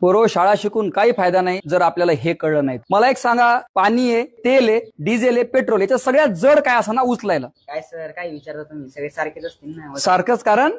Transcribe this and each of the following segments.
पोरो, शाळा शिकून काही फायदा नाही जर आपल्याला हे कळलं नाही. मला एक सांगा, पाणी आहे, तेल आहे, डिझेल आहे, पेट्रोल, याच्या सगळ्यात जड काय असं ना उचलायला? काय सर, काय विचारता तुम्ही? सगळे सारखेच असतील ना. सारखंच, कारण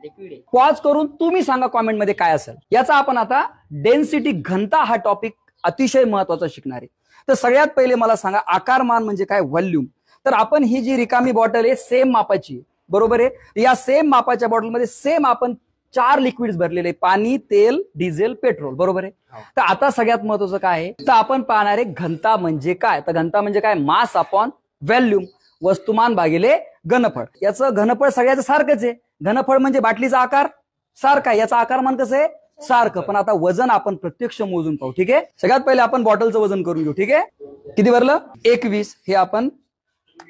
लिक्विड आहे. पॉज करून तुम्ही सांगा कॉमेंट मध्ये काय असेल. याचा आपण आता डेन्सिटी, घनता हा टॉपिक अतिशय महत्वाचा शिकणार आहे. तर सगळ्यात पहिले मला सांगा, आकारमान म्हणजे काय? व्हॉल्यूम. तर आपण ही जी रिकामी बॉटल आहे सेम मापाची, बरोबर आहे. या सेम मापाच्या बॉटलमध्ये सेम आपण 4 लिक्विड्स भरलेले, पाणी, तेल, डिझेल, पेट्रोल, बरोबर आहे. तर आता सगळ्यात महत्वाचं काय आहे, तर आपण पाहणार आहे घनता म्हणजे काय. तर घनता म्हणजे काय? मास अपॉन व्हॉल्यूम, वस्तुमान भागिले घनफळ. याचं घनफळ सगळ्याचं सारखंच आहे. घनफळ म्हणजे बाटलीचा आकार सारखा, याचा आकारमान कसं आहे? सारखं. पण आता वजन आपण प्रत्यक्ष मोजून पाहू, ठीक आहे. सगळ्यात पहिले आपण बॉटलचं वजन करून घेऊ, ठीक आहे. किती भरलं? 21. हे आपण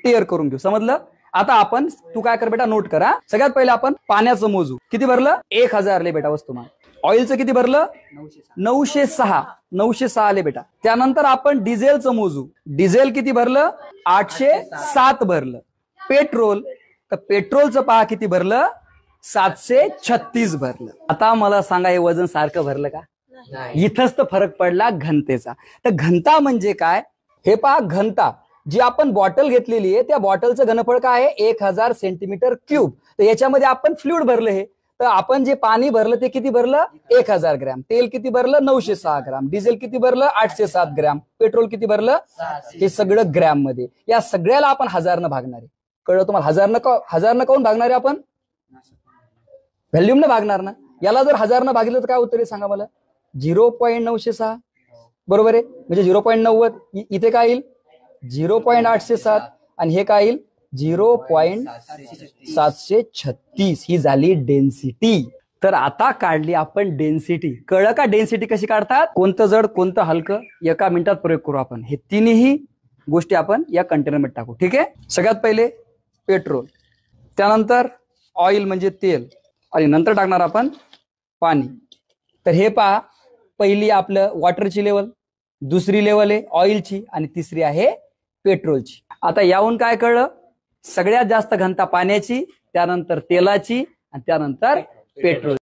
टेअर करून घेऊ, समजलं. आता आपण, तू काय कर बेटा, नोट करा. सगळ्यात पहिले आपण पाण्याचं मोजू. किती भरलं? 1000 ले बेटा वस्तुमान. ऑइलचं किती भरलं? 906. 906 आले बेटा. त्यानंतर आपण डिझेलचं मोजू. डिझेल किती भरलं? 807 भरलं. पेट्रोल, तर पेट्रोलचं पहा किती भरलं? 736 भरलं. आता मला सांगा, हे वजन सारखं भरलं का? इथंच तर फरक पडला घनतेचा. तर घनता म्हणजे काय? हे पहा, घनता जी आपण बॉटल घेतलेली आहे त्या बॉटलचं घनफळ काय आहे? 1000 सेंटीमीटर क्यूब. तर याच्यामध्ये आपण फ्लुइड भरलं. हे तर आपण जे पाणी भरलं ते किती भरलं? 1000 ग्रॅम. तेल किती भरलं? 906 ग्रॅम. डिझेल किती भरलं? 807 ग्रॅम. पेट्रोल किती भरलं? हे सगळं ग्रॅम मध्ये. या सगळ्याला आपण 1000 न भागणार आहे. कळलं तुम्हाला? 1000 न काऊन भागणार आहे आपण? व्हॉल्यूम न भागणार ना. याला जर 1000 न भागलं तर काय उत्तर आहे सांगा मला? 0.906, बरोबर आहे. म्हणजे 0.90. इथे काय येईल? 0.807. आणि हे काय येईल? 0.736. ही झाली डेन्सिटी. तर आता काढली आपण डेन्सिटी. कळलं का डेन्सिटी कशी काढतात? कोणतं जड, कोणतं हलकं, एका मिनिटात प्रयोग करू आपण. हे तिन्ही गोष्टी आपण या कंटेनरमध्ये टाकू, ठीक आहे. सगळ्यात पहिले पेट्रोल, त्यानंतर ऑइल म्हणजे तेल, आणि नंतर टाकणार आपण पाणी. तर हे पहा, पहिली आपलं वॉटरची लेवल, दुसरी लेवल आहे ऑइलची, आणि तिसरी आहे पेट्रोलची. आता याहून काय कळलं? सगळ्यात जास्त घनता पाण्याची, त्यानंतर तेलाची, आणि त्यानंतर पेट्रोल.